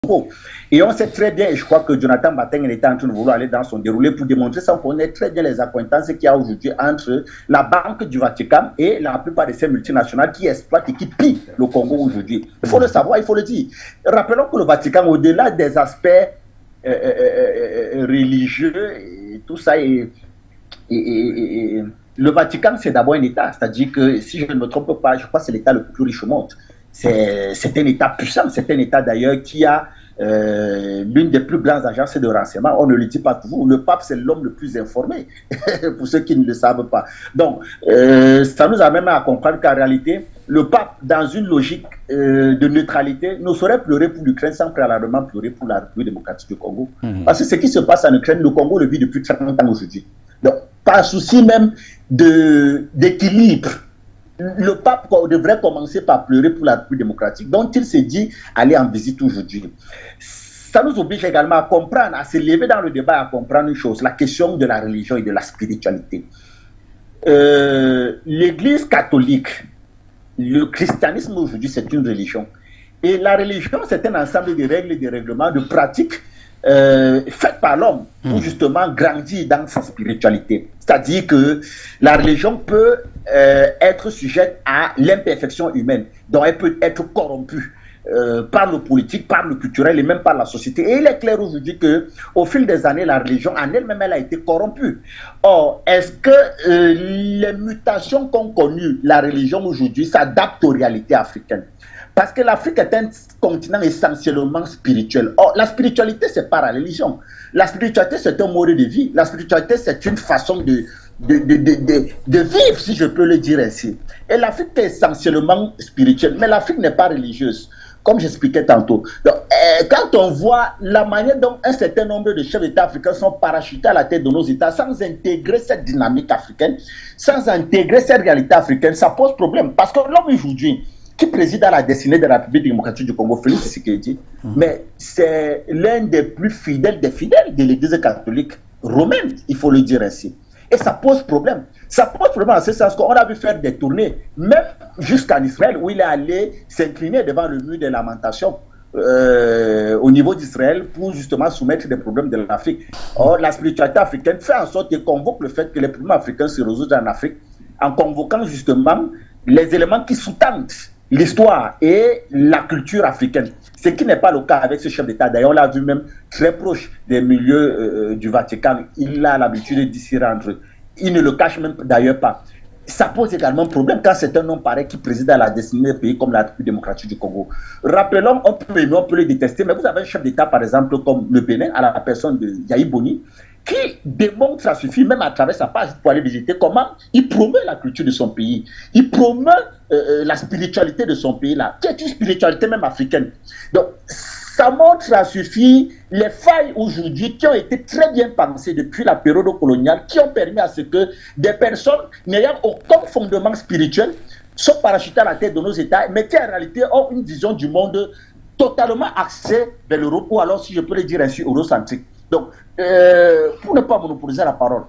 Congo. Et on sait très bien, et je crois que Jonathan Bateng était en train de vouloir aller dans son déroulé pour démontrer ça. On connaît très bien les accointances qu'il y a aujourd'hui entre la Banque du Vatican et la plupart de ces multinationales qui exploitent et qui pillent le Congo aujourd'hui. Il faut le savoir, il faut le dire. Rappelons que le Vatican, au-delà des aspects religieux et tout ça, le Vatican, c'est d'abord un État. C'est-à-dire que, si je ne me trompe pas, je crois que c'est l'État le plus riche au monde. C'est un État puissant. C'est un État d'ailleurs qui a l'une des plus grandes agences de renseignement. On ne le dit pas toujours. Le pape, c'est l'homme le plus informé, pour ceux qui ne le savent pas. Donc, ça nous amène à comprendre qu'en réalité, le pape, dans une logique de neutralité, ne saurait pleurer pour l'Ukraine sans préalablement pleurer pour la République démocratique du Congo. Parce que ce qui se passe en Ukraine, le Congo le vit depuis 30 ans aujourd'hui. Donc, par souci même d'équilibre, le pape devrait commencer par pleurer pour la République démocratique, dont il s'est dit aller en visite aujourd'hui. Ça nous oblige également à comprendre, à se lever dans le débat, à comprendre une chose, la question de la religion et de la spiritualité. L'Église catholique, le christianisme aujourd'hui, c'est une religion. Et la religion, c'est un ensemble de règles et de règlements, de pratiques faites par l'homme pour justement grandir dans sa spiritualité. C'est-à-dire que la religion peut être sujette à l'imperfection humaine, donc elle peut être corrompue par le politique, par le culturel et même par la société. Et il est clair aujourd'hui qu'au fil des années, la religion en elle-même, elle a été corrompue. Or, est-ce que les mutations qu'ont connues la religion aujourd'hui s'adaptent aux réalités africaines? Parce que l'Afrique est un continent essentiellement spirituel. Or, la spiritualité, c'est pas la religion. La spiritualité, c'est un mode de vie. La spiritualité, c'est une façon de vivre, si je peux le dire ainsi. Et l'Afrique est essentiellement spirituelle, mais l'Afrique n'est pas religieuse, comme j'expliquais tantôt. Donc, quand on voit la manière dont un certain nombre de chefs d'État africains sont parachutés à la tête de nos États sans intégrer cette dynamique africaine, sans intégrer cette réalité africaine, ça pose problème. Parce que l'homme aujourd'hui, qui préside à la destinée de la République démocratique du Congo, Félix Tshisekedi, mais c'est l'un des plus fidèles des fidèles de l'Église catholique romaine, il faut le dire ainsi. Et ça pose problème. Ça pose problème en ce sens qu'on a vu faire des tournées, même jusqu'en Israël, où il est allé s'incliner devant le mur des lamentations au niveau d'Israël pour justement soumettre des problèmes de l'Afrique. Or, la spiritualité africaine fait en sorte qu'elle convoque le fait que les problèmes africains se résolvent en Afrique en convoquant justement les éléments qui sous-tendent l'histoire et la culture africaine. Ce qui n'est pas le cas avec ce chef d'État. D'ailleurs, on l'a vu même très proche des milieux du Vatican. Il a l'habitude d'y rendre. Il ne le cache même d'ailleurs pas. Ça pose également un problème quand c'est un homme pareil qui préside à la destinée d'un pays comme la République démocratique du Congo. Rappelons, on peut le détester, mais vous avez un chef d'État, par exemple, comme le Bénin, à la personne de Yahi Boni, qui démontre, ça suffit même à travers sa page pour aller visiter comment il promeut la culture de son pays. Il promeut la spiritualité de son pays, là, qui est une spiritualité même africaine. Donc, ça montre, ça suffit, les failles aujourd'hui qui ont été très bien pensées depuis la période coloniale, qui ont permis à ce que des personnes n'ayant aucun fondement spirituel soient parachutées à la tête de nos États, mais qui en réalité ont une vision du monde totalement axée vers l'Europe, ou alors, si je peux le dire ainsi, eurocentrique. Donc, pour ne pas monopoliser la parole,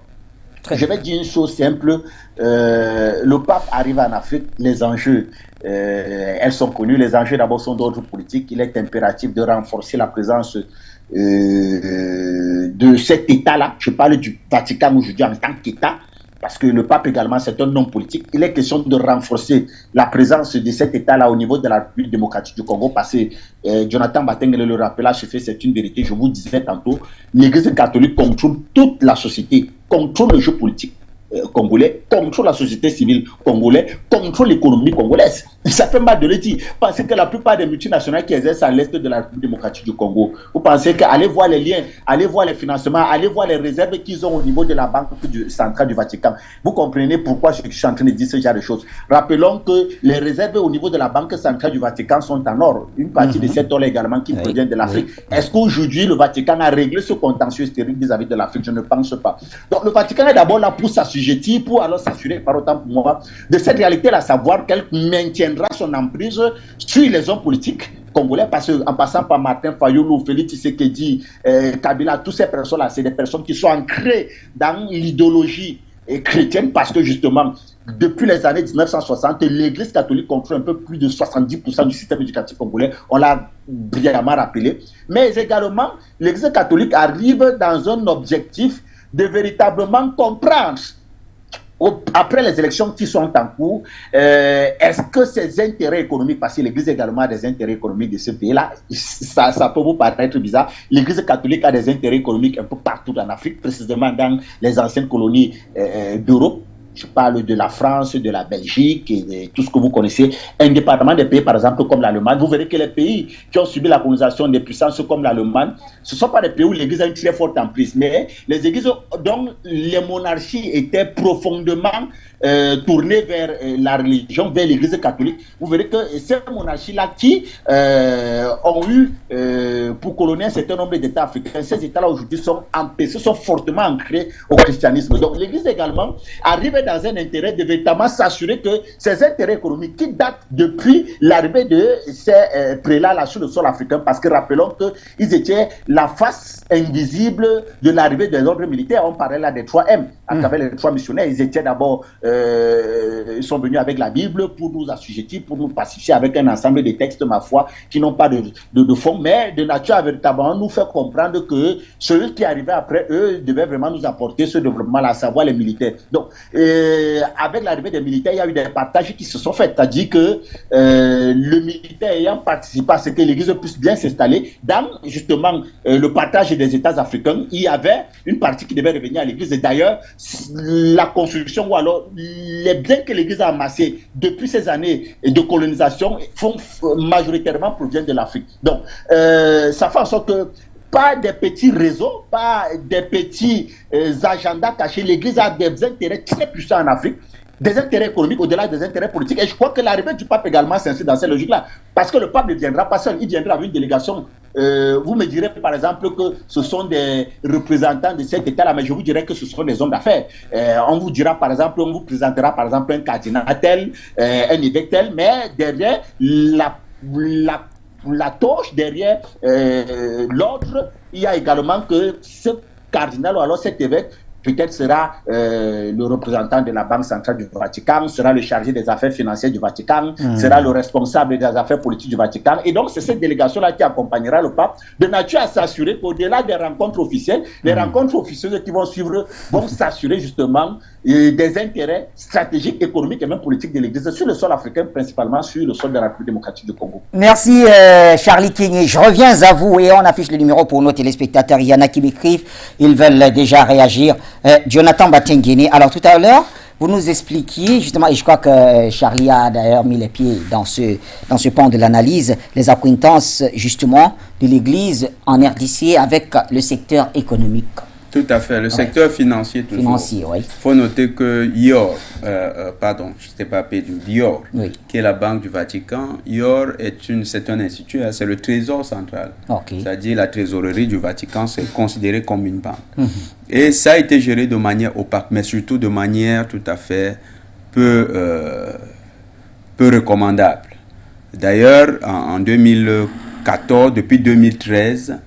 je vais dire une chose simple. Le pape arrive en Afrique, les enjeux, elles sont connues. Les enjeux d'abord sont d'ordre politique. Il est impératif de renforcer la présence de cet État-là. Je parle du Vatican aujourd'hui en tant qu'État, parce que le pape également, c'est un homme politique. Il est question de renforcer la présence de cet État-là au niveau de la République démocratique du Congo, parce que Jonathan Bateng le rappela, c'est une vérité, je vous disais tantôt, l'Église catholique contrôle toute la société, contrôle le jeu politique congolais, contrôle la société civile congolaise, contrôle l'économie congolaise. Ça fait mal de le dire, parce que la plupart des multinationales qui exercent à l'est de la République démocratique du Congo, vous pensez qu'allez voir les liens, allez voir les financements, allez voir les réserves qu'ils ont au niveau de la banque centrale du Vatican. Vous comprenez pourquoi je suis en train de dire ce genre de choses. Rappelons que les réserves au niveau de la banque centrale du Vatican sont en or. Une partie de cet or également qui provient de l'Afrique. Est-ce qu'aujourd'hui le Vatican a réglé ce contentieux historique vis-à-vis de l'Afrique? Je ne pense pas. Donc le Vatican est d'abord là pour s'assurer, pour alors s'assurer, par autant pour moi, de cette réalité-là, savoir qu'elle maintiendra son emprise sur les hommes politiques congolais, parce qu'en passant par Martin Fayulu, Félix Tshisekedi, Kabila, toutes ces personnes-là, c'est des personnes qui sont ancrées dans l'idéologie chrétienne, parce que justement, depuis les années 1960, l'Église catholique contrôle un peu plus de 70% du système éducatif congolais. On l'a brillamment rappelé. Mais également, l'Église catholique arrive dans un objectif de véritablement comprendre, après les élections qui sont en cours, est-ce que ces intérêts économiques, parce que l'Église également a des intérêts économiques de ce pays-là, ça peut vous paraître bizarre, l'Église catholique a des intérêts économiques un peu partout en Afrique, précisément dans les anciennes colonies d'Europe. Je parle de la France, de la Belgique et de tout ce que vous connaissez, indépendamment des pays, par exemple, comme l'Allemagne. Vous verrez que les pays qui ont subi la colonisation des puissances comme l'Allemagne, ce ne sont pas des pays où l'Église a une très forte emprise, mais les églises dont les monarchies étaient profondément tournées vers la religion, vers l'Église catholique. Vous verrez que ces monarchies-là qui ont eu pour coloniser un certain nombre d'États africains, ces États-là aujourd'hui sont empêchés, sont fortement ancrés au christianisme. Donc l'Église également arrive dans un intérêt de véritablement s'assurer que ces intérêts économiques qui datent depuis l'arrivée de ces prélats-là sur le sol africain, parce que rappelons qu'ils étaient la face invisible de l'arrivée des ordres militaires. On parlait là des 3M, à travers les 3 missionnaires. Ils étaient d'abord, ils sont venus avec la Bible pour nous assujettir, pour nous pacifier avec un ensemble de textes, ma foi, qui n'ont pas de fond, mais de nature à véritablement nous faire comprendre que ceux qui arrivaient après eux devaient vraiment nous apporter ce développement-là, à savoir les militaires. Donc, avec l'arrivée des militaires, il y a eu des partages qui se sont faits, c'est-à-dire que le militaire ayant participé à ce que l'Église puisse bien s'installer, dans justement le partage des États africains, il y avait une partie qui devait revenir à l'Église. Et d'ailleurs, la construction ou alors les biens que l'Église a amassés depuis ces années de colonisation majoritairement proviennent de l'Afrique. Donc, ça fait en sorte que pas des petits réseaux, pas des petits agendas cachés. L'Église a des intérêts très puissants en Afrique, des intérêts économiques au-delà des intérêts politiques. Et je crois que l'arrivée du pape également s'inscrit dans cette logique-là. Parce que le pape ne viendra pas seul, il viendra avec une délégation. Vous me direz par exemple que ce sont des représentants de cet État-là, mais je vous dirais que ce seront des hommes d'affaires. On vous dira par exemple, on vous présentera par exemple un cardinal tel, un évêque tel, mais derrière la torche, derrière l'ordre, il y a également que ce cardinal ou alors cet évêque peut-être sera le représentant de la Banque centrale du Vatican, sera le chargé des affaires financières du Vatican, sera le responsable des affaires politiques du Vatican. Et donc, c'est cette délégation-là qui accompagnera le pape, de nature à s'assurer qu'au-delà des rencontres officielles, les rencontres officieuses qui vont suivre vont s'assurer justement des intérêts stratégiques, économiques et même politiques de l'Église sur le sol africain, principalement sur le sol de la République démocratique du Congo. Merci Charlie Kenyé. Je reviens à vous et on affiche le numéro pour nos téléspectateurs. Il y en a qui m'écrivent, ils veulent déjà réagir. Jonathan Batengene, alors tout à l'heure, vous nous expliquiez justement, et je crois que Charlie a d'ailleurs mis les pieds dans ce pan de l'analyse, les accointances justement de l'Église en RDC avec le secteur économique. Tout à fait, le secteur financier toujours. Financier, oui. Il faut noter que IOR, pardon, je ne t'ai pas perdu, l'IOR, oui, qui est la Banque du Vatican, IOR c'est un institut, c'est le trésor central. Okay. C'est-à-dire la trésorerie du Vatican, c'est considéré comme une banque. Et ça a été géré de manière opaque, mais surtout de manière tout à fait peu recommandable. D'ailleurs, en 2014, depuis 2013,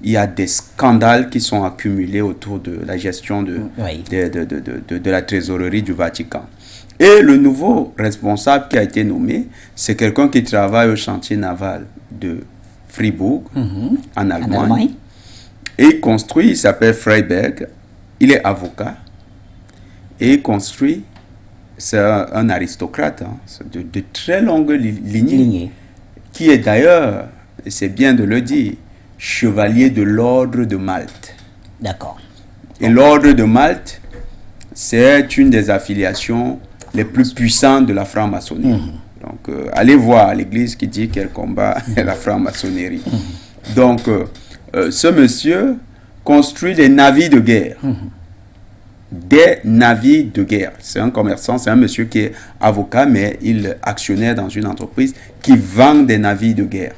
il y a des scandales qui sont accumulés autour de la gestion de la trésorerie du Vatican. Et le nouveau responsable qui a été nommé, c'est quelqu'un qui travaille au chantier naval de Fribourg, en Allemagne. Et il construit, il s'appelle Freiberg, il est avocat, et il construit, c'est un aristocrate, de très longue lignée, qui est d'ailleurs, et c'est bien de le dire, chevalier de l'ordre de Malte. D'accord. Et l'ordre de Malte, c'est une des affiliations les plus puissantes de la franc-maçonnerie. Donc, allez voir l'église qui dit qu'elle combat la franc-maçonnerie. Donc, ce monsieur construit des navires de guerre. Des navires de guerre. C'est un commerçant, c'est un monsieur qui est avocat, mais il est actionnaire dans une entreprise qui vend des navires de guerre.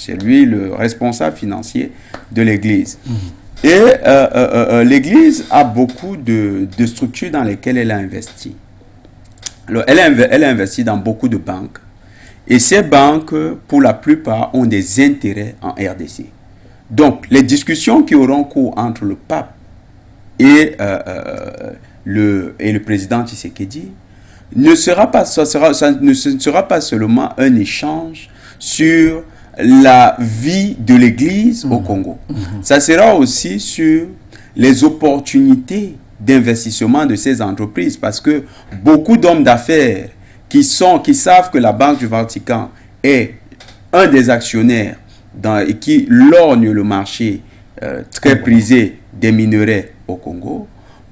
C'est lui le responsable financier de l'Église. Et l'Église a beaucoup de structures dans lesquelles elle a investi. Alors, elle a investi dans beaucoup de banques. Et ces banques, pour la plupart, ont des intérêts en RDC. Donc, les discussions qui auront cours entre le pape et et le président Tshisekedi ne sera pas, ce ne sera pas seulement un échange sur la vie de l'Église au Congo. Ça sera aussi sur les opportunités d'investissement de ces entreprises, parce que beaucoup d'hommes d'affaires qui savent que la Banque du Vatican est un des actionnaires et qui lorgne le marché très prisé des minerais au Congo,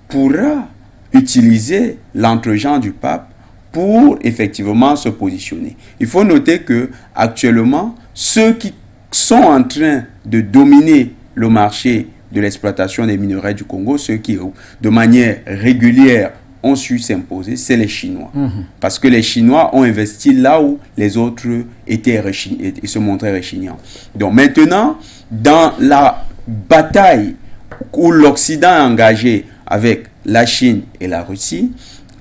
pourra utiliser l'entre-gens du pape pour effectivement se positionner. Il faut noter que actuellement, ceux qui sont en train de dominer le marché de l'exploitation des minerais du Congo, ceux qui de manière régulière ont su s'imposer, c'est les Chinois. Parce que les Chinois ont investi là où les autres se montraient réchignants. Donc maintenant, dans la bataille où l'Occident est engagé avec la Chine et la Russie,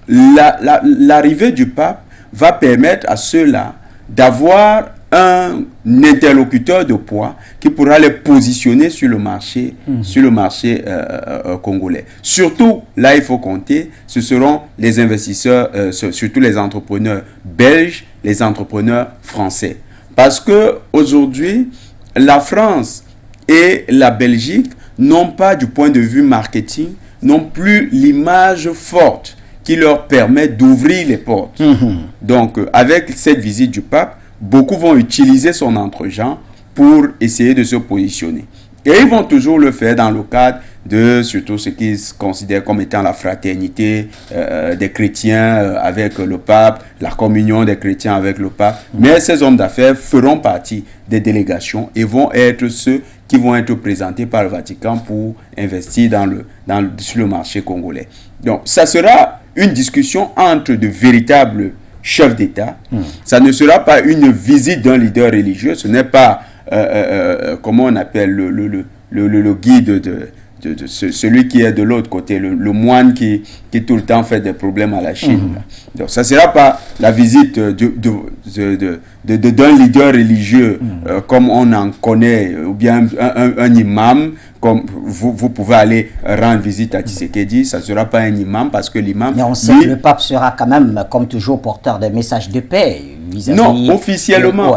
l'arrivée du pape va permettre à ceux-là d'avoir un interlocuteur de poids qui pourra les positionner sur le marché, congolais. Surtout, là, il faut compter, ce seront les investisseurs, surtout les entrepreneurs belges, les entrepreneurs français. Parce que aujourd'hui, la France et la Belgique n'ont pas, du point de vue marketing, non plus l'image forte qui leur permet d'ouvrir les portes. Donc, avec cette visite du pape, beaucoup vont utiliser son entre-gens pour essayer de se positionner. Et ils vont toujours le faire dans le cadre de surtout ce qu'ils considèrent comme étant la fraternité des chrétiens avec le pape, la communion des chrétiens avec le pape. Mais ces hommes d'affaires feront partie des délégations et vont être ceux qui vont être présentés par le Vatican pour investir sur le marché congolais. Donc, ça sera une discussion entre de véritables chefs d'État. Ça ne sera pas une visite d'un leader religieux. Ce n'est pas, comment on appelle, le guide de celui qui est de l'autre côté, le moine qui tout le temps fait des problèmes à la Chine. Donc, ça ne sera pas la visite d'un leader religieux comme on en connaît, ou bien un imam. Comme vous pouvez aller rendre visite à Tshisekedi, ça ne sera pas un imam parce que l'imam... Mais on sait que le pape sera quand même, comme toujours, porteur des messages de paix. Non, officiellement.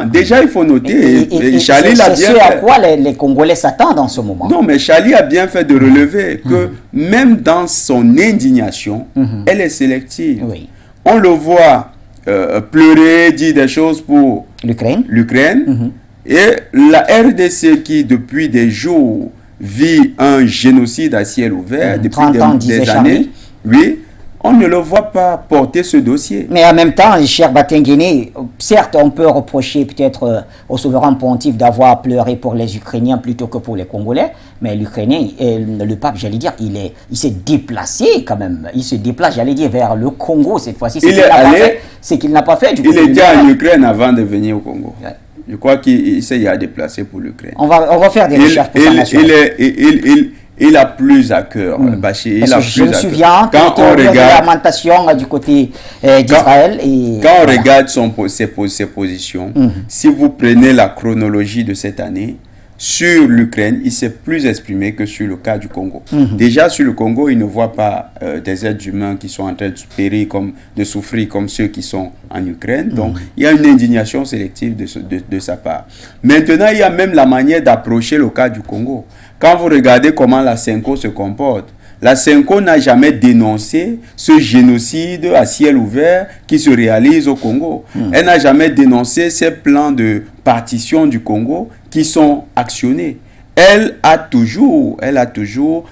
Déjà, il faut noter, Chali l'a bien fait. C'est ce à quoi les Congolais s'attendent en ce moment. Non, mais Chali a bien fait de relever que même dans son indignation, elle est sélective. Oui. On le voit pleurer, dire des choses pour l'Ukraine. Et la RDC qui, depuis des jours, vit un génocide à ciel ouvert, depuis des années, oui, on ne le voit pas porter ce dossier. Mais en même temps, cher Batenguene, certes, on peut reprocher peut-être au souverain pontife d'avoir pleuré pour les Ukrainiens plutôt que pour les Congolais, mais l'Ukrainien, le pape, j'allais dire, il s'est déplacé quand même. Il se déplace, j'allais dire, vers le Congo cette fois-ci. C'est qu'il n'a pas fait. Il était en Ukraine avant de venir au Congo. Ouais. Je crois qu'il s'est déplacé pour l'Ukraine. On va faire des recherches pour ça. Il a plus à cœur. Je me souviens quand on regarde la lamentation du côté d'Israël. Quand on regarde ses positions, si vous prenez la chronologie de cette année, sur l'Ukraine, il s'est plus exprimé que sur le cas du Congo. Déjà, sur le Congo, il ne voit pas des êtres humains qui sont en train de périr, de souffrir comme ceux qui sont en Ukraine. Donc, il y a une indignation sélective de sa part. Maintenant, il y a même la manière d'approcher le cas du Congo. Quand vous regardez comment la CENCO se comporte, la CENCO n'a jamais dénoncé ce génocide à ciel ouvert qui se réalise au Congo. Elle n'a jamais dénoncé ces plans de partition du Congo qui sont actionnés. Elle a toujours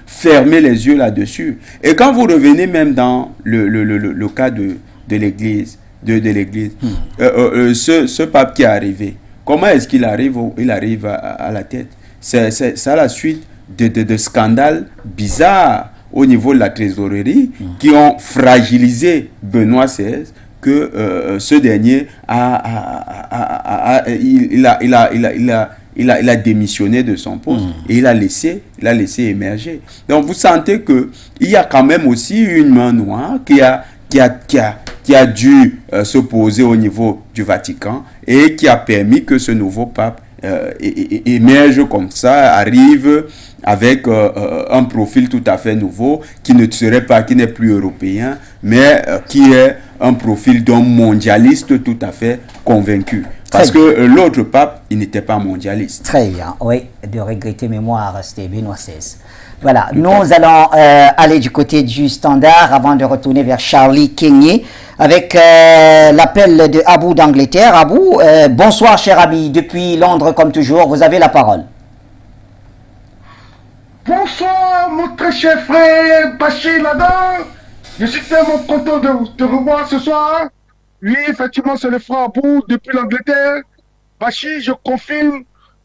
fermé les yeux là-dessus. Et quand vous revenez même dans le cas de l'Église, ce pape qui est arrivé, comment est-ce qu'il arrive à la tête? C'est à la suite de scandales bizarres au niveau de la trésorerie qui ont fragilisé Benoît XVI, que ce dernier a démissionné de son poste et il a laissé émerger. Donc vous sentez que il y a quand même aussi une main noire qui a dû se poser au niveau du Vatican et qui a permis que ce nouveau pape émerge comme ça, arrive avec un profil tout à fait nouveau, qui n'est plus européen, mais qui est un profil d'un mondialiste tout à fait convaincu. Parce que l'autre pape, il n'était pas mondialiste. Très bien, oui, de regretter mémoire, c'était Benoît XVI. Voilà, nous allons aller du côté du standard avant de retourner vers Charlie Kenyé avec l'appel de Abou d'Angleterre. Abou, bonsoir cher ami, depuis Londres comme toujours, vous avez la parole. Bonsoir mon très cher frère Bachir Ladan. Je suis tellement content de te revoir ce soir. Oui, effectivement, c'est le frère Abou depuis l'Angleterre. Bachir, je confirme,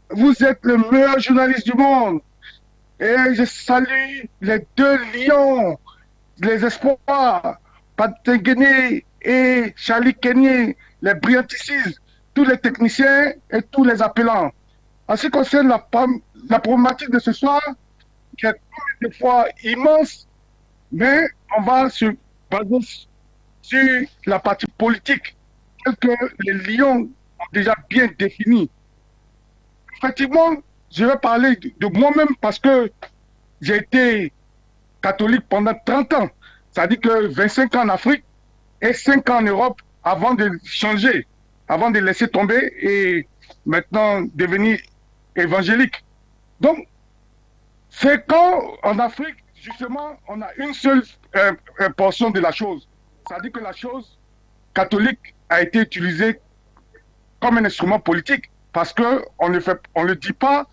vous êtes le meilleur journaliste du monde. Et je salue les deux lions, les espoirs, Patenguene et Charlie Kenyé, les brillanticistes, tous les techniciens et tous les appelants. En ce qui concerne la problématique de ce soir, qui est des fois immense, mais on va se baser sur la partie politique, telle que les lions ont déjà bien défini. Effectivement, je vais parler de moi-même parce que j'ai été catholique pendant 30 ans. Ça dit que 25 ans en Afrique et 5 ans en Europe avant de changer, avant de laisser tomber et maintenant devenir évangélique. Donc, c'est quand en Afrique, justement, on a une seule portion de la chose. Ça dit que la chose catholique a été utilisée comme un instrument politique parce qu'on ne le dit pas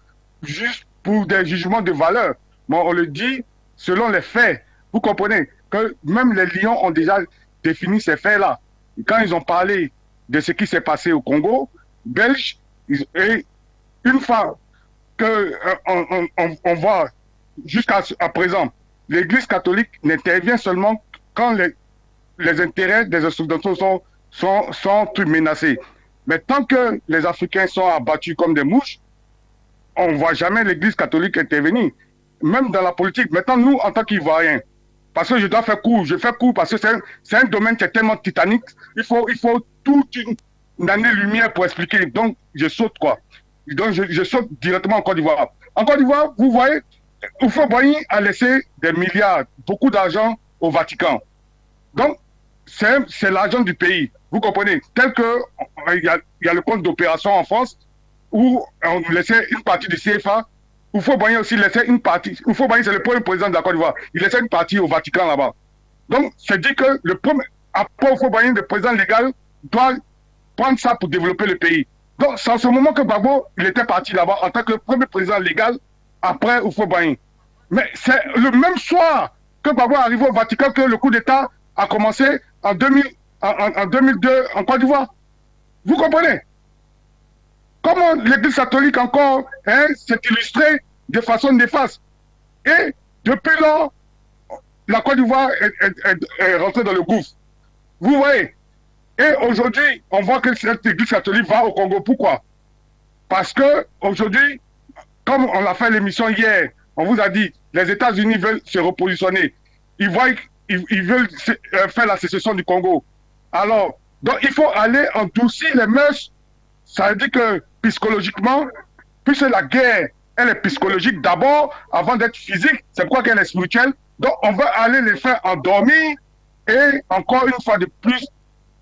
juste pour des jugements de valeur, mais on le dit selon les faits. Vous comprenez que même les lions ont déjà défini ces faits-là. Quand ils ont parlé de ce qui s'est passé au Congo belge, et une fois qu'on voit jusqu'à présent, l'Église catholique n'intervient seulement quand les intérêts des Occidentaux sont plus menacés. Mais tant que les Africains sont abattus comme des mouches, on ne voit jamais l'Église catholique intervenir, même dans la politique. Maintenant, nous, en tant qu'Ivoiriens, parce que je dois faire court, je fais court parce que c'est un domaine qui est tellement titanique, il faut toute une année-lumière pour expliquer. Donc, je saute quoi. Donc, je saute directement en Côte d'Ivoire. En Côte d'Ivoire, vous voyez, Houphouët-Boigny a laissé des milliards, beaucoup d'argent au Vatican. Donc, c'est l'argent du pays. Vous comprenez? Tel que il y a le compte d'opération en France où on laissait une partie du CFA. Houphouët-Boigny aussi laissait une partie. Houphouët-Boigny, c'est le premier président de la Côte d'Ivoire. Il laissait une partie au Vatican là-bas. Donc, c'est dit que le premier, après Houphouët-Boigny, le président légal doit prendre ça pour développer le pays. Donc, c'est en ce moment que Gbagbo, il était parti là-bas en tant que premier président légal après Houphouët-Boigny. Mais c'est le même soir que Gbagbo est arrivé au Vatican que le coup d'État a commencé en 2002 en Côte d'Ivoire. Vous comprenez? Comment l'Église catholique encore s'est illustrée de façon néfaste. Et depuis lors, la Côte d'Ivoire est rentrée dans le gouffre. Vous voyez? Et aujourd'hui, on voit que cette Église catholique va au Congo. Pourquoi? Parce que aujourd'hui, comme on a fait l'émission hier, on vous a dit, les États-Unis veulent se repositionner. Ils veulent faire la sécession du Congo. Alors, donc il faut aller endurcir les mœurs. Ça veut dire que psychologiquement, puisque la guerre, elle est psychologique d'abord, avant d'être physique, c'est pourquoi qu'elle est spirituelle. Donc on va aller les faire endormir et encore une fois de plus,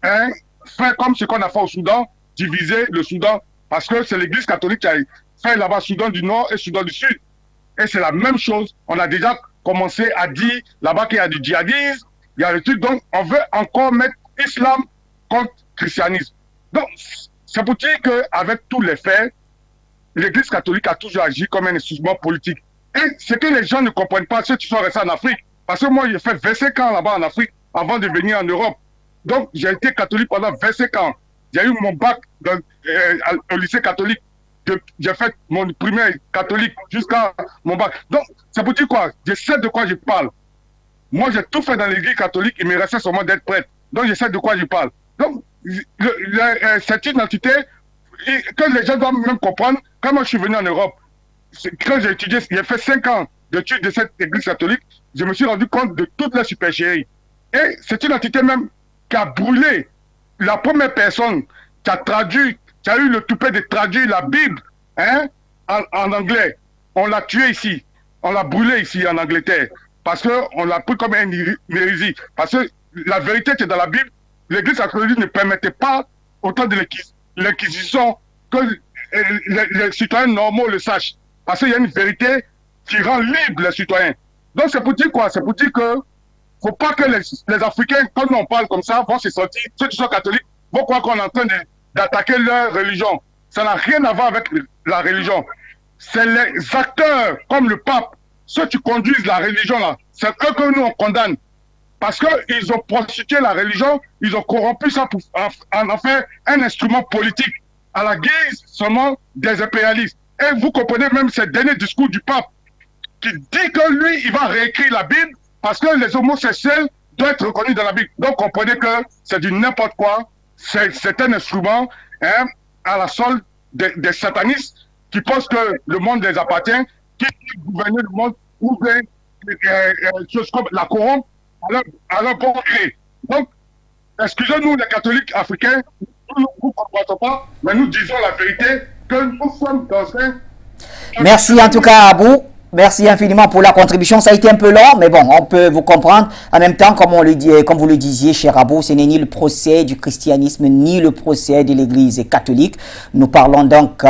faire comme ce qu'on a fait au Soudan, diviser le Soudan, parce que c'est l'Église catholique qui a fait là-bas Soudan du Nord et Soudan du Sud. Et c'est la même chose. On a déjà commencé à dire là-bas qu'il y a du djihadisme, il y a le truc. Donc, on veut encore mettre islam contre christianisme. Donc, c'est pour dire qu'avec tous les faits, l'Église catholique a toujours agi comme un instrument politique. Et ce que les gens ne comprennent pas, ceux qui sont restés en Afrique, parce que moi, j'ai fait 25 ans là-bas en Afrique avant de venir en Europe. Donc, j'ai été catholique pendant 25 ans. J'ai eu mon bac au lycée catholique. J'ai fait mon primaire catholique jusqu'à mon bac. Donc, c'est pour dire quoi? Je sais de quoi je parle. Moi, j'ai tout fait dans l'église catholique, il me restait seulement d'être prêtre. Donc, je sais de quoi je parle. Donc, cette identité que les gens doivent même comprendre, quand moi je suis venu en Europe, quand j'ai étudié, j'ai fait 5 ans d'études de cette église catholique, je me suis rendu compte de toutes les supercheries. Et c'est une entité même qui a brûlé la première personne qui a traduit, qui a eu le toupet de traduire la Bible hein, en anglais. On l'a tué ici. On l'a brûlé ici en Angleterre. Parce qu'on l'a pris comme une hérésie. Parce que la vérité qui est dans la Bible, l'Église catholique ne permettait pas, au temps de l'Inquisition, que les citoyens normaux le sachent. Parce qu'il y a une vérité qui rend libre les citoyens. Donc c'est pour dire quoi? C'est pour dire que faut pas que les Africains, quand on parle comme ça, vont se sentir, ceux qui sont catholiques, vont croire qu'on est en train d'attaquer leur religion. Ça n'a rien à voir avec la religion. C'est les acteurs, comme le pape, ceux qui conduisent la religion là, c'est eux que nous on condamne. Parce qu'ils ont prostitué la religion, ils ont corrompu ça pour en faire un instrument politique à la guise seulement des impérialistes. Et vous comprenez même ce dernier discours du pape qui dit que lui, il va réécrire la Bible parce que les homosexuels doivent être reconnus dans la Bible. Donc comprenez que c'est du n'importe quoi, c'est un instrument hein, à la solde des satanistes qui pensent que le monde les appartient, qui gouvernent le monde ou bien choses comme la corrompre à leur bon gré. Donc, excusez-nous les catholiques africains, nous ne comprenons pas, mais nous disons la vérité que nous sommes dans un... Merci en tout cas Abou. Merci infiniment pour la contribution. Ça a été un peu long, mais bon, on peut vous comprendre. En même temps, comme vous le disiez, cher Abou, ce n'est ni le procès du christianisme, ni le procès de l'Église catholique. Nous parlons donc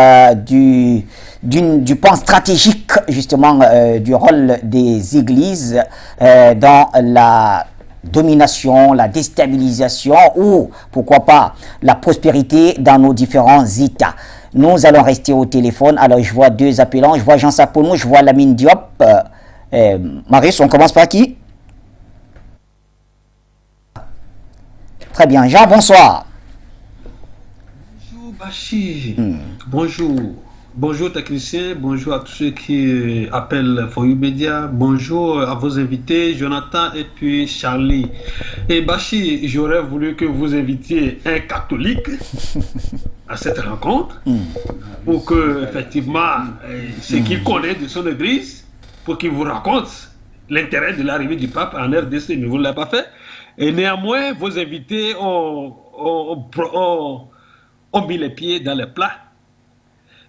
du point stratégique, justement, du rôle des églises dans la domination, la déstabilisation ou, pourquoi pas, la prospérité dans nos différents États. Nous allons rester au téléphone. Alors, je vois deux appelants. Je vois Jean Saponou, je vois Lamine Diop. Marius, on commence par qui? Très bien. Jean, bonsoir. Bonjour Bachir. Bonjour. Bonjour technicien, bonjour à tous ceux qui appellent For You Media, bonjour à vos invités, Jonathan et puis Charlie. Et Bachir, j'aurais voulu que vous invitiez un catholique à cette rencontre pour que, effectivement, ce qu'il connaît de son église, pour qu'il vous raconte l'intérêt de l'arrivée du pape en RDC, mais vous ne l'avez pas fait. Et néanmoins, vos invités ont mis les pieds dans les plats.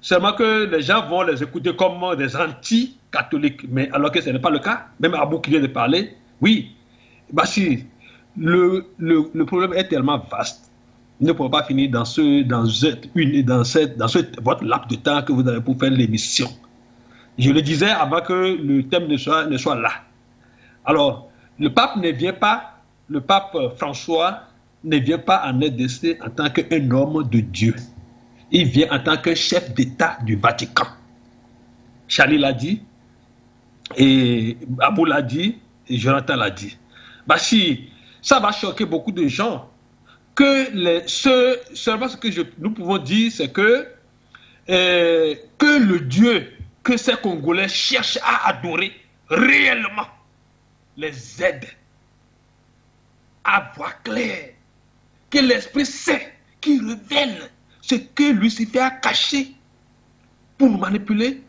Seulement que les gens vont les écouter comme des anti-catholiques, mais alors que ce n'est pas le cas. Même Abou qui vient de parler, oui. Bachir, le problème est tellement vaste. Nous ne pouvons pas finir dans votre laps de temps que vous avez pour faire l'émission. Je le disais avant que le thème ne soit là. Alors, le pape François ne vient pas en RDC en tant qu'un homme de Dieu. Il vient en tant que chef d'État du Vatican. Charlie l'a dit, et Abou l'a dit, et Jonathan l'a dit. Bachir, ça va choquer beaucoup de gens. Seulement ce que nous pouvons dire, c'est que le Dieu que ces Congolais cherchent à adorer réellement les aide à voir clair. Que l'Esprit Saint qui révèle ce que Lucifer a caché pour nous manipuler,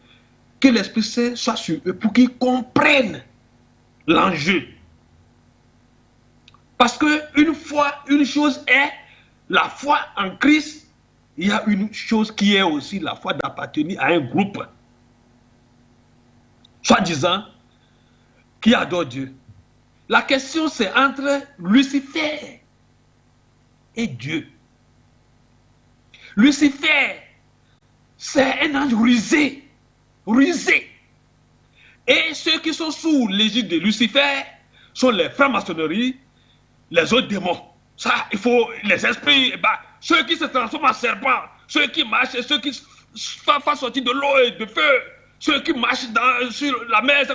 que l'Esprit Saint soit sur eux pour qu'ils comprennent l'enjeu. Parce qu'une chose est la foi en Christ, il y a une chose qui est aussi la foi d'appartenir à un groupe, soi-disant, qui adore Dieu. La question c'est entre Lucifer et Dieu. Lucifer, c'est un ange rusé. Et ceux qui sont sous l'égide de Lucifer sont les francs-maçonneries, les autres démons. Ça, il faut les esprits, ceux qui se transforment en serpents, ceux qui marchent, ceux qui font sortir de l'eau et de feu, ceux qui marchent sur la mer,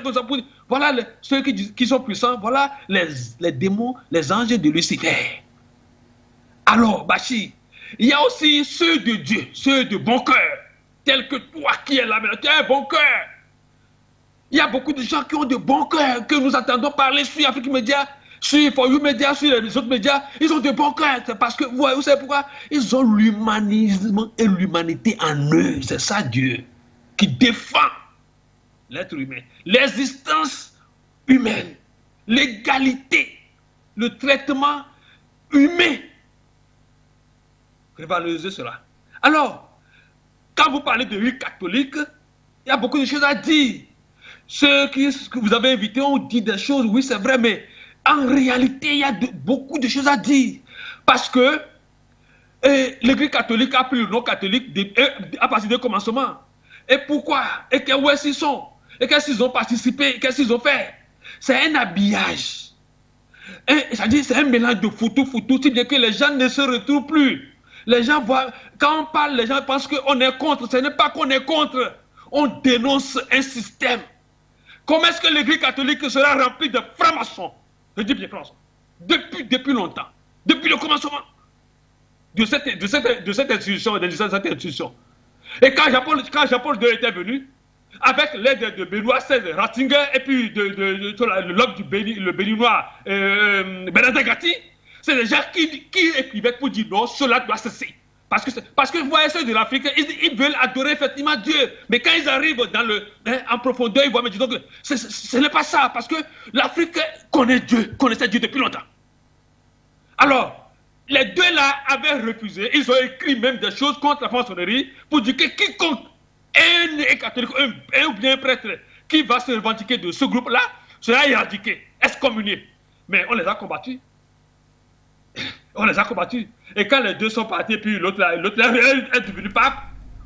voilà ceux qui sont puissants, voilà les démons, les anges de Lucifer. Alors, Bachir, il y a aussi ceux de Dieu, ceux de bon cœur, tels que toi qui es là, tu as un bon cœur. Il y a beaucoup de gens qui ont de bon cœur, que nous entendons parler sur Afrique Média, sur For You Media, sur les autres médias. Ils ont de bon cœur, c'est parce que, vous savez pourquoi? Ils ont l'humanisme et l'humanité en eux. C'est ça Dieu qui défend l'être humain, l'existence humaine, l'égalité, le traitement humain. Revaloriser cela. Alors, quand vous parlez de vie catholique, il y a beaucoup de choses à dire. Ceux que vous avez invités ont dit des choses, oui, c'est vrai, mais en réalité, il y a beaucoup de choses à dire. Parce que l'Église catholique a pris le nom catholique à partir du commencement. Et pourquoi? Et où est-ce qu'ils sont? Et qu'est-ce qu'ils ont participé? Qu'est-ce qu'ils ont fait? C'est un habillage. C'est-à-dire, c'est un mélange de foutu, si bien que les gens ne se retrouvent plus. Les gens voient, quand on parle, les gens pensent qu'on est contre. Ce n'est pas qu'on est contre. On dénonce un système. Comment est-ce que l'Église catholique sera remplie de francs-maçons? Je dis bien francs-maçons. Depuis longtemps. Depuis le commencement de cette institution. Et quand Jean-Paul II était venu, avec l'aide de Benoît XVI, Ratzinger, et puis de l'homme le béninois Bernard Gatti, c'est des gens qui écrivaient pour dire non, cela doit cesser. Parce que vous voyez ceux de l'Afrique, ils veulent adorer effectivement Dieu. Mais quand ils arrivent en profondeur, ils voient, mais disons que ce n'est pas ça. Parce que l'Afrique connaissait Dieu depuis longtemps. Alors, les deux là avaient refusé. Ils ont écrit même des choses contre la franc-maçonnerie pour dire que quiconque est catholique, un ou bien un prêtre qui va se revendiquer de ce groupe-là sera éradiqué, excommunié. Mais on les a combattus. On les a combattus. Et quand les deux sont partis, puis l'autre est devenu pape,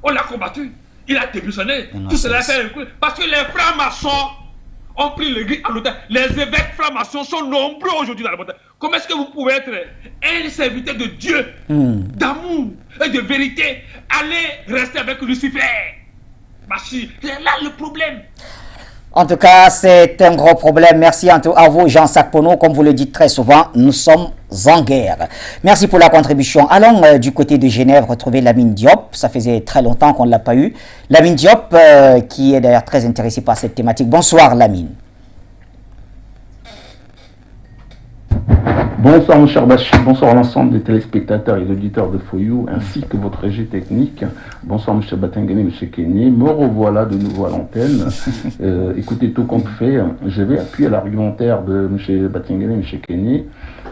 on l'a combattu. Il a démissionné. Tout cela fait parce que les francs-maçons ont pris l'église en otage. Les évêques francs-maçons sont nombreux aujourd'hui dans le monde. Comment est-ce que vous pouvez être un serviteur de Dieu, d'amour et de vérité, aller rester avec Lucifer? C'est là le problème. En tout cas, c'est un gros problème. Merci à vous, Jean Sakpono. Comme vous le dites très souvent, nous sommes en guerre. Merci pour la contribution. Allons du côté de Genève retrouver Lamine Diop. Ça faisait très longtemps qu'on ne l'a pas eu. Lamine Diop, qui est d'ailleurs très intéressé par cette thématique. Bonsoir, Lamine. Bonsoir mon cher Bachir, bonsoir à l'ensemble des téléspectateurs et auditeurs de Foyou, ainsi que votre régie technique. Bonsoir M. Batengene, M. Kenny. Me revoilà de nouveau à l'antenne. Écoutez, tout compte fait, je vais appuyer l'argumentaire de M. Batengene et M. Kenny.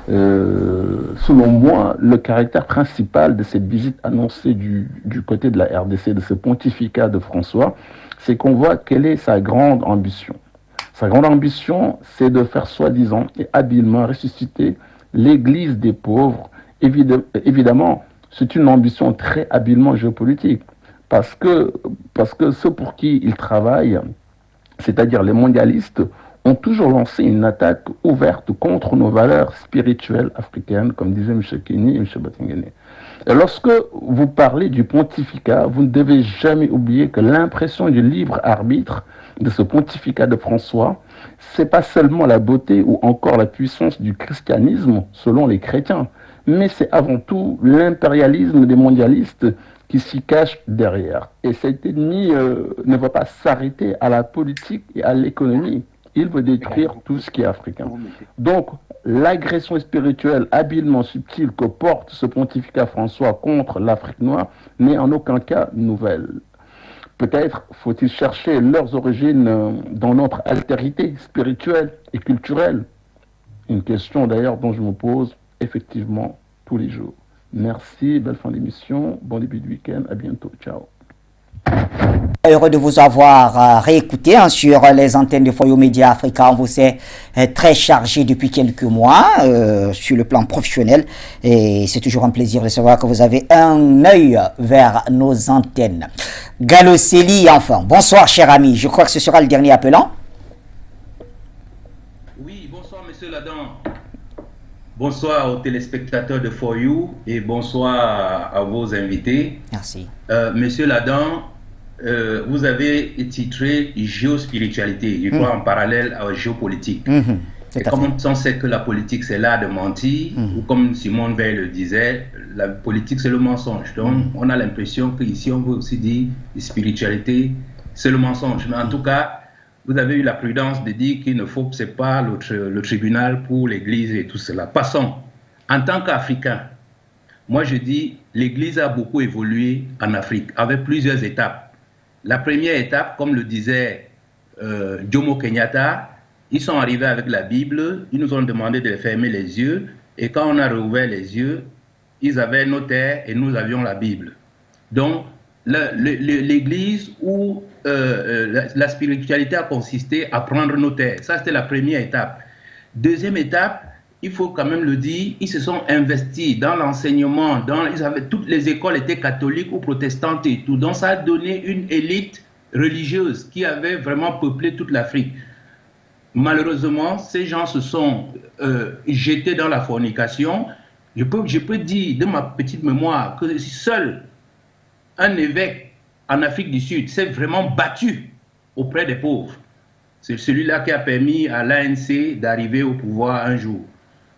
Selon moi, le caractère principal de cette visite annoncée du côté de la RDC, de ce pontificat de François, c'est qu'on voit quelle est sa grande ambition. Sa grande ambition, c'est de faire soi-disant et habilement ressusciter l'Église des pauvres. Évidemment, c'est une ambition très habilement géopolitique, parce que ceux pour qui il travaille, c'est-à-dire les mondialistes, ont toujours lancé une attaque ouverte contre nos valeurs spirituelles africaines, comme disait M. Kenny et M. Batengene. Et lorsque vous parlez du pontificat, vous ne devez jamais oublier que l'impression du libre arbitre de ce pontificat de François, c'est pas seulement la beauté ou encore la puissance du christianisme selon les chrétiens, mais c'est avant tout l'impérialisme des mondialistes qui s'y cache derrière. Et cet ennemi ne va pas s'arrêter à la politique et à l'économie. Il veut détruire tout ce qui est africain. Donc, l'agression spirituelle habilement subtile que porte ce pontificat François contre l'Afrique noire n'est en aucun cas nouvelle. Peut-être faut-il chercher leurs origines dans notre altérité spirituelle et culturelle. Une question d'ailleurs dont je me pose effectivement tous les jours. Merci, belle fin d'émission, bon début de week-end, à bientôt, ciao. Heureux de vous avoir réécouté sur les antennes de Foyou Média Africa. On vous est très chargé depuis quelques mois sur le plan professionnel et c'est toujours un plaisir de savoir que vous avez un œil vers nos antennes. Galoceli, enfin, bonsoir cher ami, je crois que ce sera le dernier appelant. Oui, bonsoir monsieur Ladan. Bonsoir aux téléspectateurs de Foyou et bonsoir à vos invités. Merci. Monsieur Ladan, vous avez titré géospiritualité, je crois en parallèle à la géopolitique. Et comme on sait que la politique c'est l'art de mentir, ou comme Simone Veil le disait, la politique c'est le mensonge. Donc on a l'impression qu'ici on veut aussi dire spiritualité c'est le mensonge. Mais en tout cas, vous avez eu la prudence de dire qu'il ne faut que ce n'est pas le tribunal pour l'Église et tout cela. Passons. En tant qu'Africain, moi je dis l'Église a beaucoup évolué en Afrique avec plusieurs étapes. La première étape, comme le disait Jomo Kenyatta, ils sont arrivés avec la Bible, ils nous ont demandé de fermer les yeux, et quand on a rouvert les yeux, ils avaient nos terres et nous avions la Bible. Donc, l'église où la spiritualité a consisté à prendre nos terres. Ça, c'était la première étape. Deuxième étape, il faut quand même le dire, ils se sont investis dans l'enseignement, toutes les écoles étaient catholiques ou protestantes et tout. Donc ça a donné une élite religieuse qui avait vraiment peuplé toute l'Afrique. Malheureusement, ces gens se sont jetés dans la fornication. Je peux dire de ma petite mémoire que seul un évêque en Afrique du Sud s'est vraiment battu auprès des pauvres. C'est celui-là qui a permis à l'ANC d'arriver au pouvoir un jour.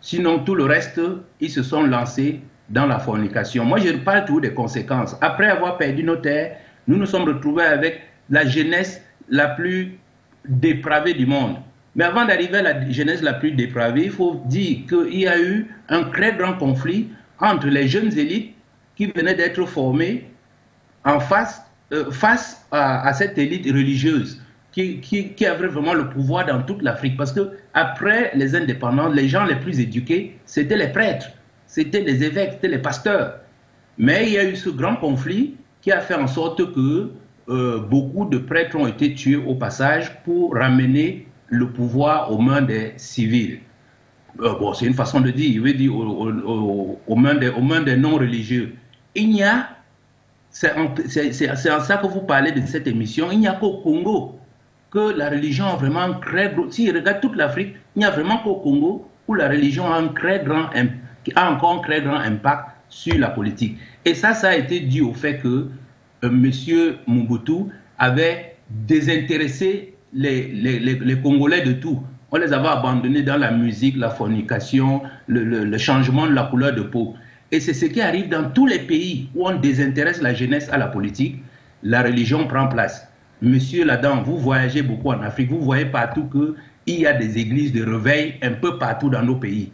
Sinon, tout le reste, ils se sont lancés dans la fornication. Moi, je parle toujours des conséquences. Après avoir perdu nos terres, nous nous sommes retrouvés avec la jeunesse la plus dépravée du monde. Mais avant d'arriver à la jeunesse la plus dépravée, il faut dire qu'il y a eu un très grand conflit entre les jeunes élites qui venaient d'être formées en face à cette élite religieuse qui avait vraiment le pouvoir dans toute l'Afrique. Parce que après les indépendants, les gens les plus éduqués, c'était les prêtres, c'était les évêques, c'était les pasteurs. Mais il y a eu ce grand conflit qui a fait en sorte que beaucoup de prêtres ont été tués au passage pour ramener le pouvoir aux mains des civils. Bon, c'est une façon de dire, je veux dire aux mains des non-religieux. C'est en ça que vous parlez de cette émission, il n'y a qu'au Congo que la religion a vraiment un très gros... Si je regarde toute l'Afrique, il n'y a vraiment qu'au Congo où la religion a encore un très grand impact sur la politique. Et ça a été dû au fait que M. Mobutu avait désintéressé les Congolais de tout. On les avait abandonnés dans la musique, la fornication, le changement de la couleur de peau. Et c'est ce qui arrive dans tous les pays où on désintéresse la jeunesse à la politique, la religion prend place. Monsieur Ladan, vous voyagez beaucoup en Afrique, vous voyez partout qu'il y a des églises de réveil un peu partout dans nos pays.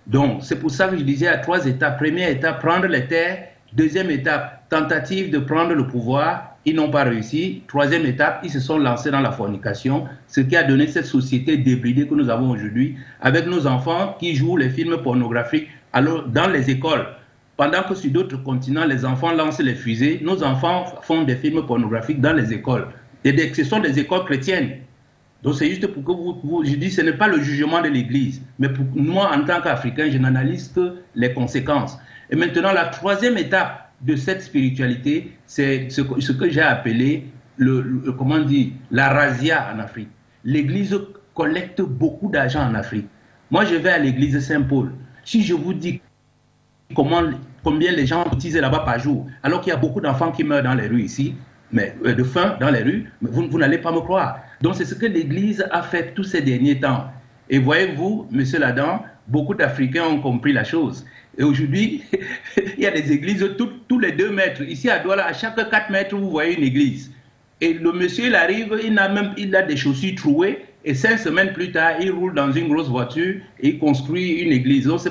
Donc, c'est pour ça que je disais à 3 étapes. Première étape, prendre les terres. Deuxième étape, tentative de prendre le pouvoir. Ils n'ont pas réussi. Troisième étape, ils se sont lancés dans la fornication, ce qui a donné cette société débridée que nous avons aujourd'hui, avec nos enfants qui jouent les films pornographiques alors, dans les écoles. Pendant que sur d'autres continents, les enfants lancent les fusées, nos enfants font des films pornographiques dans les écoles. Et ce sont des écoles chrétiennes. Donc c'est juste pour que je dis, ce n'est pas le jugement de l'Église. Mais pour moi, en tant qu'Africain, je n'analyse que les conséquences. Et maintenant, la troisième étape de cette spiritualité, c'est ce que j'ai appelé la razzia en Afrique. L'Église collecte beaucoup d'argent en Afrique. Moi, je vais à l'église Saint-Paul. Si je vous dis combien les gens utilisent là-bas par jour, alors qu'il y a beaucoup d'enfants qui meurent dans les rues ici, mais de faim dans les rues, vous n'allez pas me croire. Donc c'est ce que l'Église a fait tous ces derniers temps. Et voyez-vous, M. Ladan, beaucoup d'Africains ont compris la chose. Et aujourd'hui, il y a des églises tous les 2 mètres. Ici à Douala, à chaque 4 mètres, vous voyez une église. Et le monsieur, il arrive, il a des chaussures trouées, et 5 semaines plus tard, il roule dans une grosse voiture et il construit une église. Donc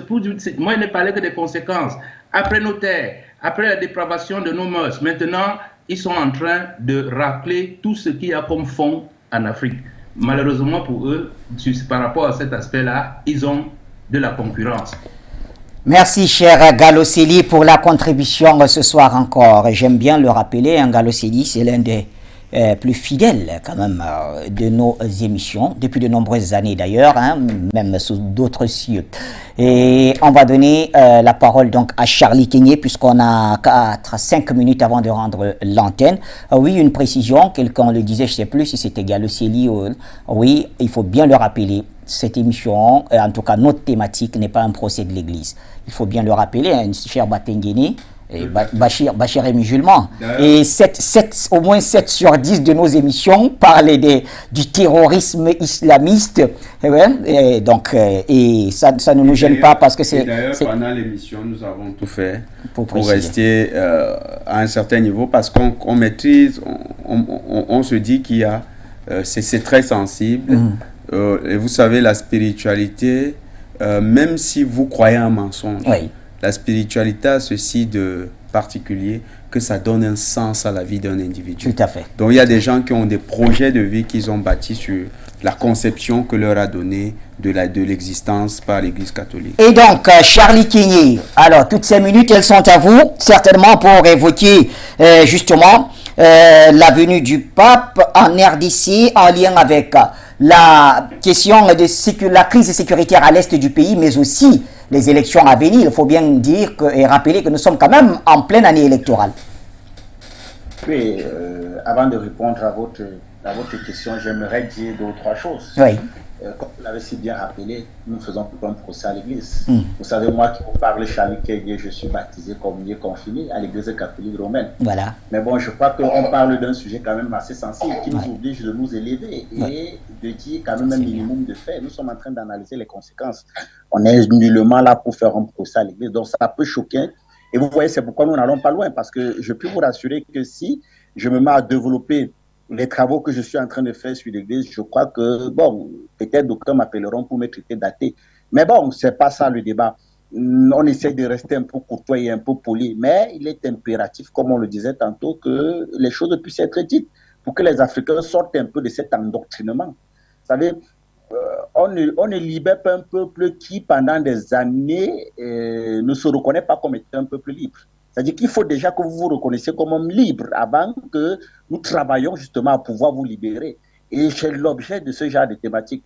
moi, je ne parlais que des conséquences. Après nos terres, après la dépravation de nos mœurs, maintenant, ils sont en train de racler tout ce qu'il y a comme fonds en Afrique. Malheureusement pour eux, par rapport à cet aspect-là, ils ont de la concurrence. Merci, cher Gallo Sely, pour la contribution ce soir encore. J'aime bien le rappeler, Gallo Sely, c'est l'un des plus fidèles quand même de nos émissions, depuis de nombreuses années d'ailleurs, même sous d'autres cieux. Et on va donner la parole donc à Charlie Kenyé, puisqu'on a 5 minutes avant de rendre l'antenne. Oui, une précision, quelqu'un le disait, je ne sais plus si c'était Gallo Sely ou... Oui, il faut bien le rappeler. Cette émission, en tout cas notre thématique, n'est pas un procès de l'Église. Il faut bien le rappeler, cher Batengene, Bachir est musulman. Et au moins 7 sur 10 de nos émissions parlaient du terrorisme islamiste. Et donc, ça ne nous gêne pas parce que c'est... D'ailleurs, pendant l'émission, nous avons tout fait pour rester à un certain niveau parce qu'on maîtrise, on se dit qu'il y a... c'est très sensible. Et vous savez, la spiritualité, même si vous croyez un mensonge, la spiritualité a ceci de particulier que ça donne un sens à la vie d'un individu. Tout à fait. Donc il y a des gens qui ont des projets de vie qu'ils ont bâtis sur la conception que leur a donnée de l'existence par l'Église catholique. Et donc, Charlie Kényé, alors toutes ces minutes, elles sont à vous, certainement pour évoquer justement la venue du pape en RDC en lien avec la question de la crise sécuritaire à l'est du pays, mais aussi les élections à venir. Il faut bien dire et rappeler que nous sommes quand même en pleine année électorale. Oui, avant de répondre à votre question, j'aimerais dire deux ou trois choses. Oui. Comme vous l'avez si bien rappelé, nous faisons un procès à l'église. Vous savez, moi qui vous parle, Charlie Kényé, je suis baptisé, communié, confirmé à l'église catholique romaine. Voilà. Mais bon, je crois qu'on parle d'un sujet quand même assez sensible qui nous oblige de nous élever et de dire quand même un minimum de fait. Nous sommes en train d'analyser les conséquences. On est nullement là pour faire un procès à l'église. Donc ça peut choquer. Et vous voyez, c'est pourquoi nous n'allons pas loin. Parce que je peux vous rassurer que si je me mets à développer les travaux que je suis en train de faire sur l'église, je crois que, bon, peut-être d'aucuns m'appelleront pour me traiter d'athée. Mais bon, c'est pas ça le débat. On essaie de rester un peu courtois et un peu poli, mais il est impératif, comme on le disait tantôt, que les choses puissent être dites pour que les Africains sortent un peu de cet endoctrinement. Vous savez, on ne libère pas un peuple qui, pendant des années, ne se reconnaît pas comme étant un peuple libre. C'est-à-dire qu'il faut déjà que vous vous reconnaissiez comme homme libre avant que nous travaillions justement à pouvoir vous libérer. Et c'est l'objet de ce genre de thématique.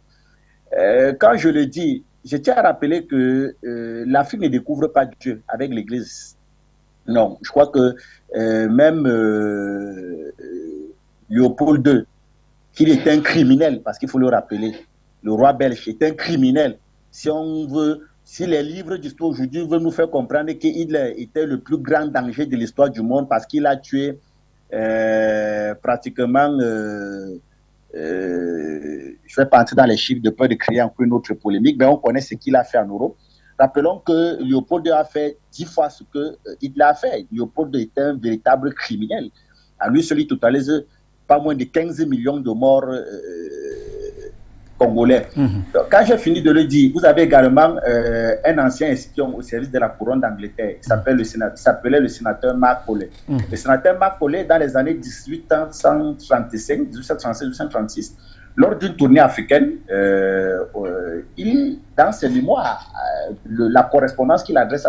Quand je le dis, je tiens à rappeler que l'Afrique ne découvre pas Dieu avec l'Église. Non, je crois que même Léopold II, qu'il était un criminel, parce qu'il faut le rappeler, le roi belge était un criminel. Si les livres d'histoire aujourd'hui veulent nous faire comprendre qu'Hitler était le plus grand danger de l'histoire du monde parce qu'il a tué pratiquement, je ne vais pas entrer dans les chiffres de peur de créer encore une autre polémique, mais on connaît ce qu'il a fait en Europe. Rappelons que Léopold II a fait 10 fois ce que Hitler a fait. Léopold II était un véritable criminel. À lui seul, il totalise pas moins de 15 millions de morts congolais. Donc, quand j'ai fini de le dire, vous avez également un ancien espion au service de la couronne d'Angleterre. Il s'appelait le sénateur Marc Paulet. Le sénateur Marc Paulet, dans les années 1835-1836, lors d'une tournée africaine, dans ses mémoires, la correspondance qu'il adresse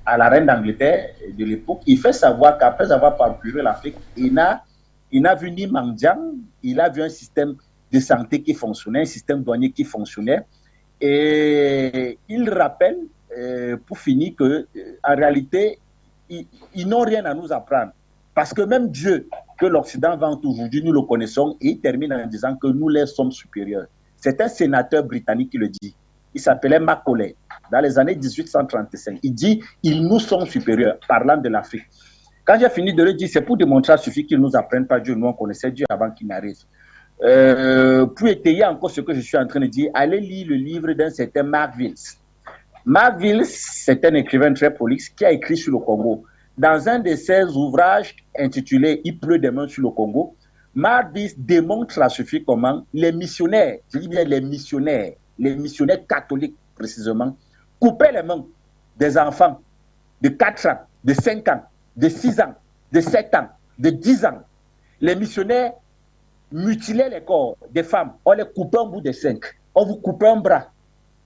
à la reine d'Angleterre de l'époque, il fait savoir qu'après avoir parcouru l'Afrique, il n'a vu ni mendiant, il a vu un système de santé qui fonctionnait, un système douanier qui fonctionnait. Et il rappelle, pour finir, qu'en réalité, ils n'ont rien à nous apprendre. Parce que même Dieu, que l'Occident vante aujourd'hui, nous le connaissons, et il termine en disant que nous les sommes supérieurs. C'est un sénateur britannique qui le dit. Il s'appelait Macaulay, dans les années 1835. Il dit « ils nous sont supérieurs », parlant de l'Afrique. Quand j'ai fini de le dire, c'est pour démontrer à suffit qu'ils ne nous apprennent pas Dieu. Nous, on connaissait Dieu avant qu'il n'arrive. Pour étayer encore ce que je suis en train de dire, allez lire le livre d'un certain Mark Wills. Mark Wills, c'est un écrivain très prolixe qui a écrit sur le Congo. Dans un de ses ouvrages intitulé « Il pleut des mains sur le Congo », Mark Wills démontre à suffit comment les missionnaires, je dis bien les missionnaires catholiques précisément, coupaient les mains des enfants de 4 ans, de 5 ans, de 6 ans, de 7 ans, de 10 ans. Les missionnaires mutilaient les corps des femmes. On les coupait un bout de 5. On vous coupait un bras.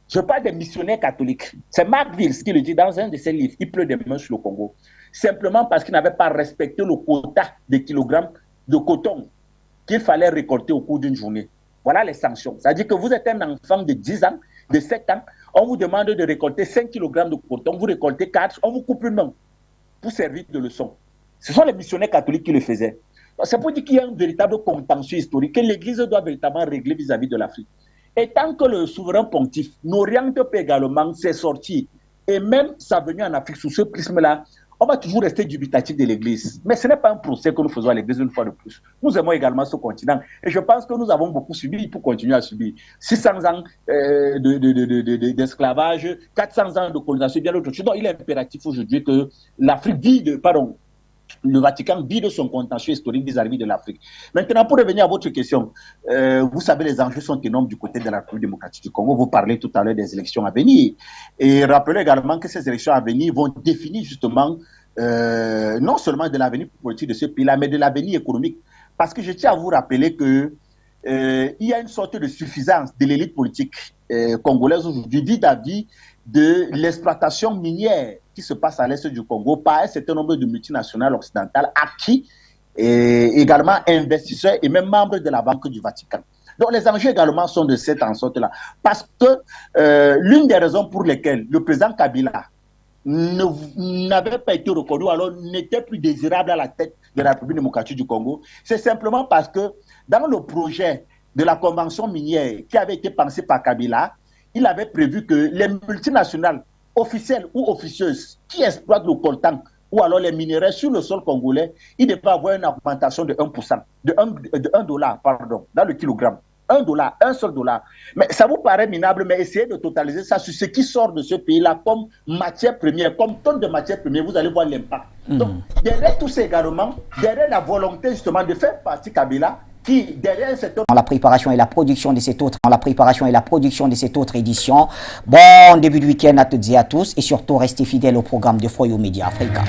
Je parle des missionnaires catholiques. C'est Mark Wills qui le dit dans un de ses livres. Il pleut des mains sur le Congo. Simplement parce qu'il n'avait pas respecté le quota de kilogrammes de coton qu'il fallait récolter au cours d'une journée. Voilà les sanctions. C'est-à-dire que vous êtes un enfant de 10 ans, de 7 ans, on vous demande de récolter 5 kg de coton, vous récoltez 4, on vous coupe une main pour servir de leçon. Ce sont les missionnaires catholiques qui le faisaient. C'est pour dire qu'il y a un véritable contentieux historique que l'Église doit véritablement régler vis-à-vis de l'Afrique. Et tant que le souverain pontife n'oriente pas également ses sorties et même sa venue en Afrique sous ce prisme-là, on va toujours rester dubitatif de l'Église. Mais ce n'est pas un procès que nous faisons à l'Église une fois de plus. Nous aimons également ce continent. Et je pense que nous avons beaucoup subi pour continuer à subir. 600 ans d'esclavage, 400 ans de colonisation, bien d'autres choses. Donc il est impératif aujourd'hui que l'Afrique le Vatican vide son contentieux historique vis-à-vis de l'Afrique. Maintenant, pour revenir à votre question, vous savez, les enjeux sont énormes du côté de la République démocratique du Congo. Vous parlez tout à l'heure des élections à venir. Et rappelez également que ces élections à venir vont définir justement non seulement de l'avenir politique de ce pays-là, mais de l'avenir économique. Parce que je tiens à vous rappeler que il y a une sorte de suffisance de l'élite politique congolaise aujourd'hui vis-à-vis de l'exploitation minière qui se passe à l'est du Congo par un certain nombre de multinationales occidentales acquis et également investisseurs et même membres de la Banque du Vatican. Donc les enjeux également sont de cette en sorte-là. Parce que l'une des raisons pour lesquelles le président Kabila n'avait pas été reconnu, alors n'était plus désirable à la tête de la République démocratique du Congo, c'est simplement parce que dans le projet de la convention minière qui avait été pensé par Kabila, il avait prévu que les multinationales officielles ou officieuses qui exploitent le coltan ou alors les minerais sur le sol congolais, ils devaient avoir une augmentation de 1%, de 1 dollar, pardon, dans le kilogramme. 1 dollar, un seul dollar. Mais ça vous paraît minable, mais essayez de totaliser ça sur ce qui sort de ce pays-là comme matière première, comme tonne de matière première, vous allez voir l'impact. Donc, derrière tout ça également, derrière la volonté justement de faire partie Kabila, qui derrière cette autre... La préparation et la production de cette autre édition. Bon début de week-end à toutes et à tous et surtout restez fidèles au programme de Foyo Média Africa.